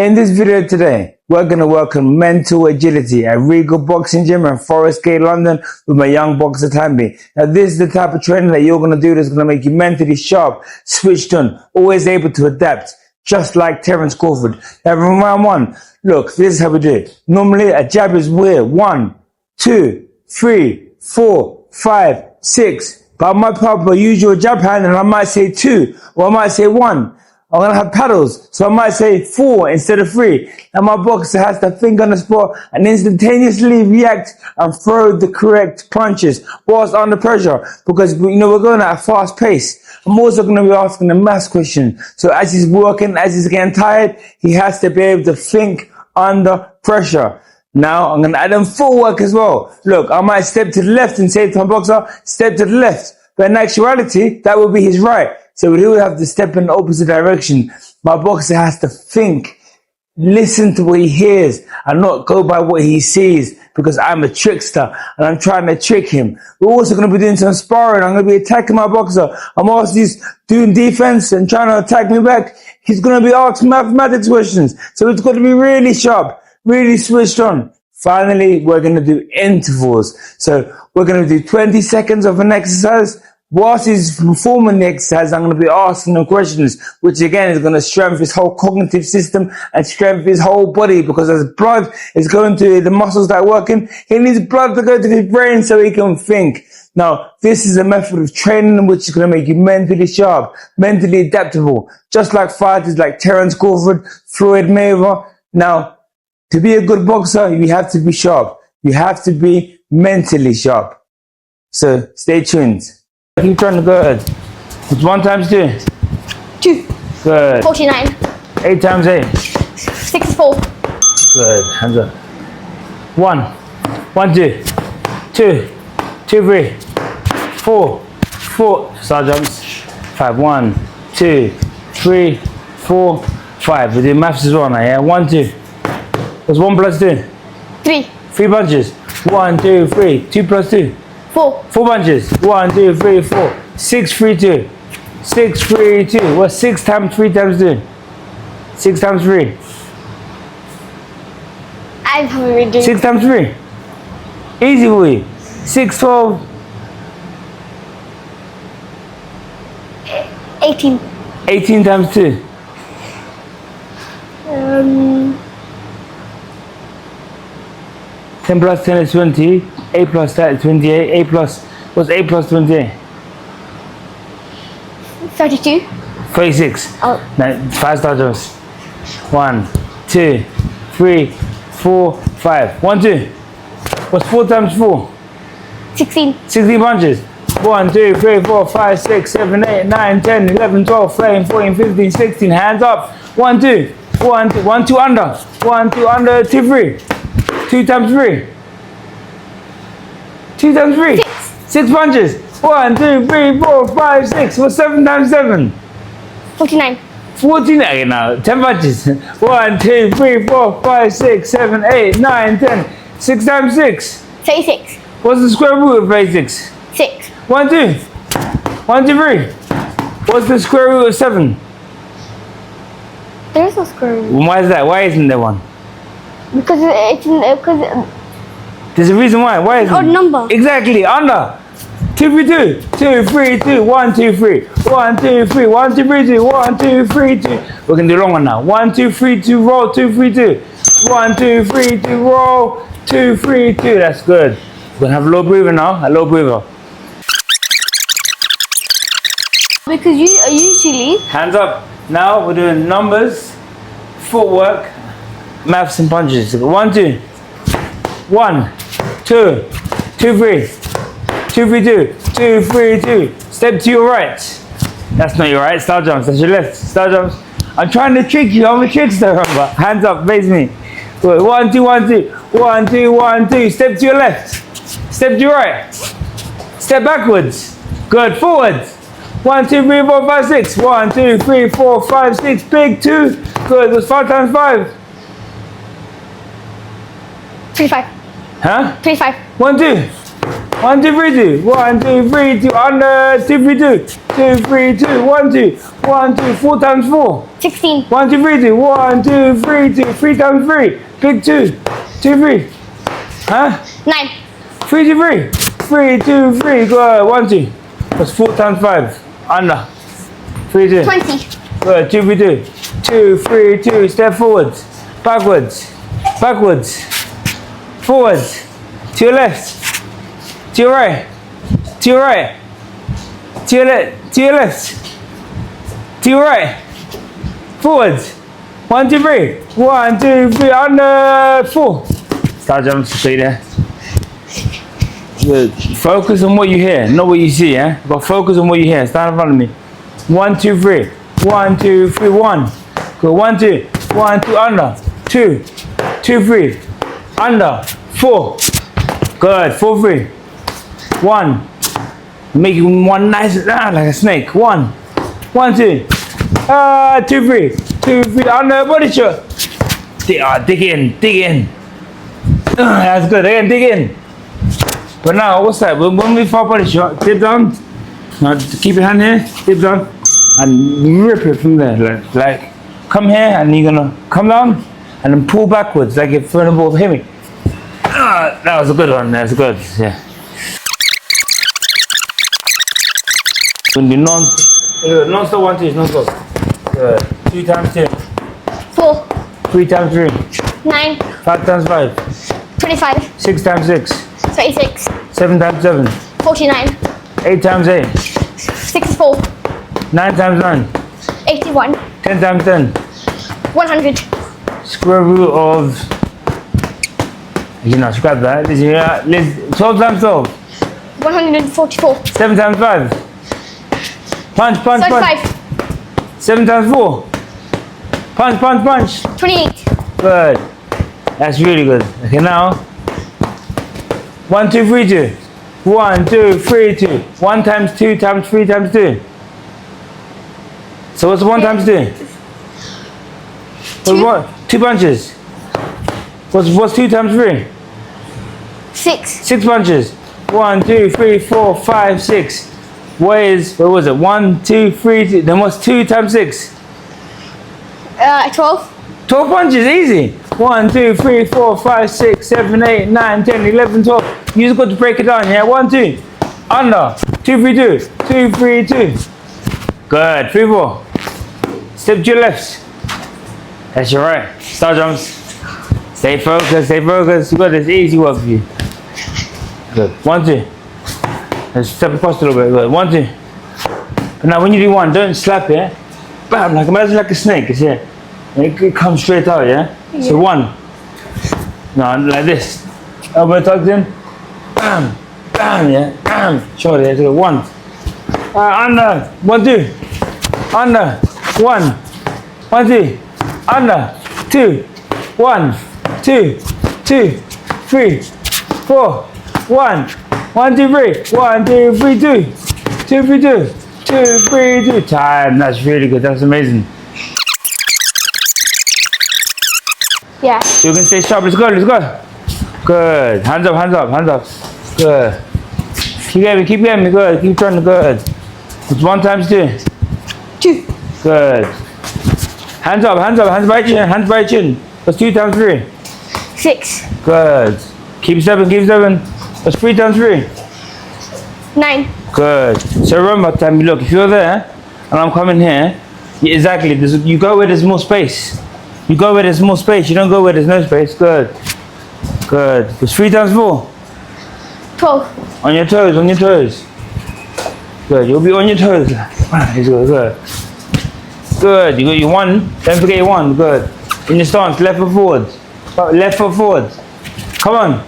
In this video today, we're going to work on mental agility at Regal Boxing Gym in Forest Gate, London with my young boxer Tanbin. Now this is the type of training that you're going to do that's going to make you mentally sharp, switched on, always able to adapt, just like Terence Crawford. Now from round one, look, this is how we do it. Normally a jab is weird. 1, 2, 3, 4, 5, 6. But I might pop a usual jab hand and I might say 2 or I might say 1. I'm going to have paddles, so I might say 4 instead of 3. And my boxer has to think on the spot and instantaneously react and throw the correct punches whilst under pressure. Because, we're going at a fast pace. I'm also going to be asking a maths question. So as he's working, as he's getting tired, he has to be able to think under pressure. Now, I'm going to add in footwork as well. Look, I might step to the left and say to my boxer, step to the left. But in actuality, that would be his right. So he would have to step in the opposite direction. My boxer has to think, listen to what he hears, and not go by what he sees, because I'm a trickster and I'm trying to trick him. We're also going to be doing some sparring. I'm going to be attacking my boxer. I'm also doing defense and trying to attack me back. He's going to be asking mathematics questions. So it's got to be really sharp, really switched on. Finally, we're going to do intervals. So we're going to do 20 seconds of an exercise. Whilst he's performing the exercise, I'm going to be asking him questions, which again is going to strengthen his whole cognitive system and strengthen his whole body, because as blood is going to the muscles that are working, he needs blood to go to his brain so he can think. Now, this is a method of training which is going to make you mentally sharp, mentally adaptable, just like fighters like Terence Crawford, Floyd Mayweather. Now, to be a good boxer, you have to be sharp. You have to be mentally sharp. So, stay tuned. Keep trying to go ahead. It's 1 times 2. 2. Good. 49. 8 times 8. 64. Good. Hands up. 1. 1, 2. 2. 2, 3. 4. 4. Star jumps. 5. 1, 2, 3, 4, 5. We do maths as well now, yeah? 1, 2. What's 1 plus 2? 3. 3 punches. 1, 2, 3. 2 plus 2. 4. 4 punches. 1, 2, 3, 4. 6, 3, 2. 6, 3, 2. What's 6 times 3 times 2? 6 times 3. I haven't been doing 6 times 3. Easy for you. 6, 12. 18. 18 times 2. 10 plus 10 is 20. 8 plus that is 28. 8 plus, what's 8 plus 28? 32. 36. Oh. Now, 5 star jumps. 1, 2, 3, 4, 5. 1, 2. What's 4 times 4? 16. 16 punches. 1, 2, 3, 4, 5, 6, 7, 8, 9, 10, 11, 12, 13, 14, 15, 16. Hands up. 1, 2. 1, 2, 1, 2 under. 1, 2 under, 2, 3. 2 times 3. 2 times 3. 6 punches. 1, 2, 3, 4, 5, 6. What's 7 times 7? 49. 49 now. 10 punches. 1, 2, 3, 4, 5, 6, 7, 8, 9, 10. 6 times 6. 36. What's the square root of 36? 6. 1, 2. 1, 2, 3. What's the square root of 7? There is no square root. Why is that? Why isn't there one? Because There's a reason why. Why isn't odd number. Exactly. Under. 2, 3, 2. 2, 3, 2. 1, 2, 3. 1, 2, 3. 1, 2, 3, 2. 1, 2, 3, 2. We're going to do a long one now. 1, 2, 3, 2. Roll. 2, 3, 2. 1, 2, 3, 2. Roll. 2, 3, 2. That's good. We're going to have a low breather now. A low breather. Because you usually. Hands up. Now we're doing numbers, footwork, maths and punches. 1, 2. 1, 2, 2, 3. 2, 3, 2. 2, 3, 2. Step to your right. That's not your right. Star jumps. That's your left. Star jumps. I'm trying to trick you. I'm a trickster, remember. Hands up. Face me. Good. 1, 2, 1, 2. 1, 2, 1, 2. Step to your left. Step to your right. Step backwards. Good. Forwards. 1, 2, 3, 4, 5, 6. 1, 2, 3, 4, 5, 6. Big 2. Good. That's 5 times 5. 35. Huh? 35. 1, 2. 1, 2, 3, 2. 1, 2, 3, 2. Under. 2, 3, 2. 2, 3, 2. 1, 2. 1, 2. 4 times 4. 16. 1, 2, 3, 2. 1, 2, 3, 2. 3 times 3. Big 2. 2, 3. Huh? 9. 3, 2, 3. 3, 2, 3. Good. 1, 2. That's 4 times 5. Under. 3, 2. 20. Good. 2, 3, 2. 2, 3, 2. Step forwards. Backwards. Backwards. Forwards. To your left. To your right. To your right. To your left. To your left. To your right. Forwards. 1, 2, 3. 1, 2, 3. Under. 4. Start jump. Stay there. Good. Focus on what you hear, not what you see, yeah? But focus on what you hear. Stand in front of me. 1, 2, 3. 1, 2, 3. 1. Go 1, 2. 1, 2. Under. 2. 2, 3. Under. 4. Good. 4, 3. 1. Make it one nice, like a snake. 1. 1, 2. 2, 3. 2, 3. Under. Body shot. Dig in. Dig in. That's good. Again, dig in. But now, what's that? When we fall body shot, dip down. Now, keep your hand here. Dip down. And rip it from there. Like come here, and you're gonna come down, and then pull backwards, like if you're ball hit me. That was a good one. That's good. Yeah. When you non-stop 1, 2, non-stop. Good. 2 times 2. 4. 3 times 3. 9. 5 times 5. 25. 6 times 6. 36. 7 times 7. 49. 8 times 8. 64. 9 times 9. 81. 10 times 10. 100. Square root of. You know, scrap that. 12 times 12. 144. 7 times 5. Punch, punch, punch. 35. 7 times 4. Punch, punch, punch. 28. Good. That's really good. Okay, now. 1, 2, 3, 2. 1, 2, 3, 2. 1 times 2 times 3 times 2. So what's 1 times 2? 2. 2 punches. What's 2 times 3? 6. 6 punches. 1, 2, 3, 4, 5, 6. What was it? 1, 2, 3, 2. Then what's 2 times 6? 12. 12 punches, easy. 1, 2, 3, 4, 5, 6, 7, 8, 9, 10, 11, 12. You just got to break it down, yeah? 1, 2. Under. 2, 3, 2. 2, 3, 2. Good. 3, 4. Step to your left. That's your right. Star jumps. Stay focused, stay focused. You got this easy work for you. Good. 1, 2. Let's step across a little bit. Good. 1, 2. But now when you do 1, don't slap it. Bam, like imagine like a snake. It's here. And it comes straight out, yeah? So 1. Now like this. Elbow tucked in. Bam. Bam, yeah. Bam. Shoulder, yeah. So 1. Under. 1, 2. Under. 1. 1, 2. Under. 2. 1. 2. 2. 3. 4. 1. 1, 2, 3. 1, 2, 3, 2. 2, 3, 2. 2, 3, 2. Time. That's really good. That's amazing. Yeah. You can stay sharp. Let's go. Let's go. Good. Hands up. Hands up. Hands up. Good. Keep getting me. Keep getting me. Good. Keep trying. Good. It's 1 times 2. 2. Good. Hands up. Hands up. Hands by chin. Hands by chin. What's 2 times 3? 6. Good. Keep 7. Keep 7. What's 3 times 3? 9. Good. So remember, Tanbin, look, if you're there and I'm coming here, exactly, you go where there's more space. You go where there's more space. You don't go where there's no space. Good. Good. What's 3 times 4? 12. On your toes. On your toes. Good. You'll be on your toes. It's good. Good. Good. You got your 1. Don't forget your 1. Good. In your stance, left foot forward. Left foot forward. Come on.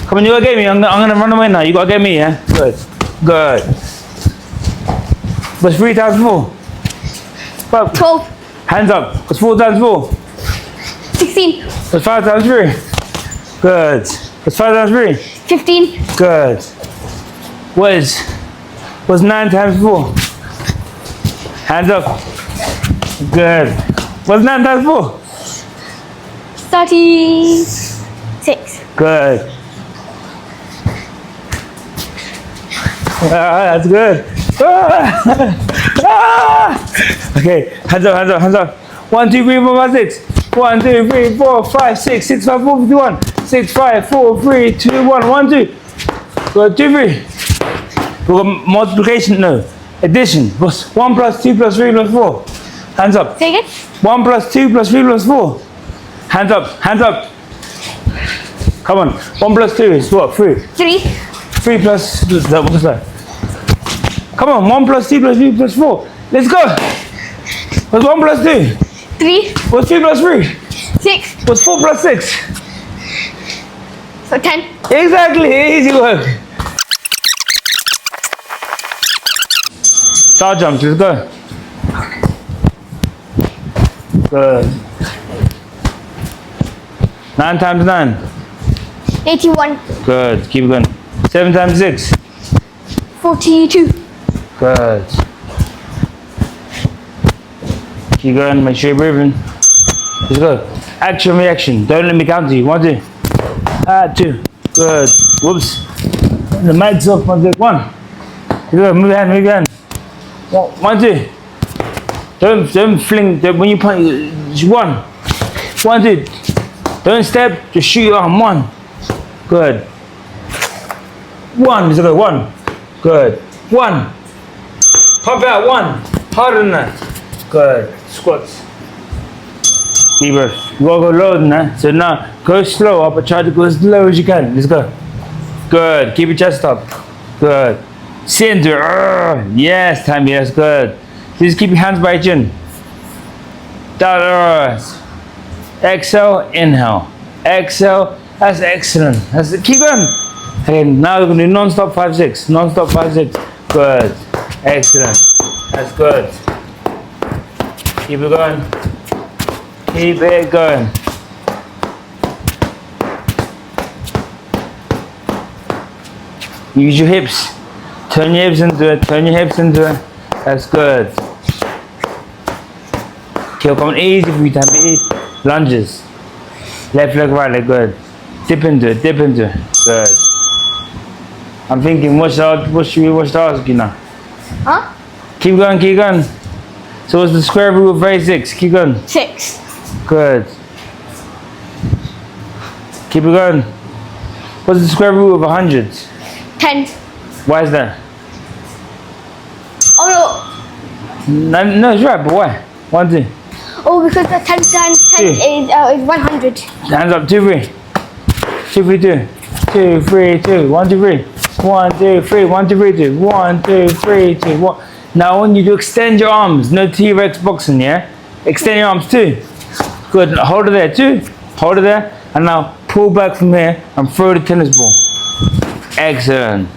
Come on, you gotta get me. I'm gonna run away now. You gotta get me, yeah? Good. Good. What's 3 times 4? 12. Hands up. What's 4 times 4? 16. What's 5 times 3? Good. What's 5 times 3? 15. Good. What's 9 times 4? Hands up. Good. What's 9 times 4? 36. Good. That's good. Okay, hands up, hands up, hands up. 1, 2, 3, 4, 5, 6. 1, 2, 3, 4, 5, 6, 6, 5, 4, 51. 6, 5, 4, 3, 2, 1, 1, 2. Good, 2, 3. We got multiplication, no. Addition. What's 1 plus 2 plus 3 plus 4? Hands up. Say again. 1 plus 2 plus 3 plus 4. Hands up, hands up. Come on. 1 plus 2 is what? 3. 3. 3 plus, what's that? Come on, 1 plus 2 plus 3 plus 4. Let's go. What's 1 plus 2? 3. What's 3 plus 3? 6. What's 4 plus 6? So 10. Exactly, easy work. Star jumps, let's go. Good. 9 times 9. 81. Good, keep going. 7 times 6. 42. Good. Keep going, make sure you're breathing. Let's go. Action, reaction. Don't let me count to you. 1, 2. 2. Good. Whoops. The mic's off. 1, 2. 1. Good. Move your hand, move your hand. 1, 2. Don't fling. When you punch, 1. 1, 2. Don't step, just shoot your arm. 1. Good. 1. Let's go. 1. Good. 1. Pump out. 1. Harder than that. Good. Squats. Deep breath. You gotta go lower than that. So now go slow up, but try to go as low as you can. Let's go. Good. Keep your chest up. Good. Center. Yes, Tanbin. That's good. Just keep your hands by your chin. Down. Exhale. Inhale. Exhale. That's excellent. That's it. Keep going. Okay. Now we're gonna do non-stop 5, 6. Non-stop 5, 6. Good. Excellent. That's good. Keep it going. Keep it going. Use your hips. Turn your hips into it. Turn your hips into it. That's good. Okay, come on, easy for you, Tanbin. Lunges. Left leg, right leg, good. Dip into it, dip into it. Good. I'm thinking, what should we ask you now? Huh? Keep going, keep going. So what's the square root of 86? Keep going. 6. Good. Keep it going. What's the square root of 100? 10. Why is that? Oh No, it's right, but why? 1, 2. no. Oh, because the 10 times 10 is 100. Hands up, 2, 3. 2, 3, 2. 2, 3, 2. 1, 2, 3. 1, 2, 3. 1, 2, 3, 2. 1, 2, 3, 2. 1. Now when you do extend your arms, no T-Rex boxing, yeah? Extend your arms, 2. Good, hold it there, 2. Hold it there. And now pull back from here and throw the tennis ball. Excellent.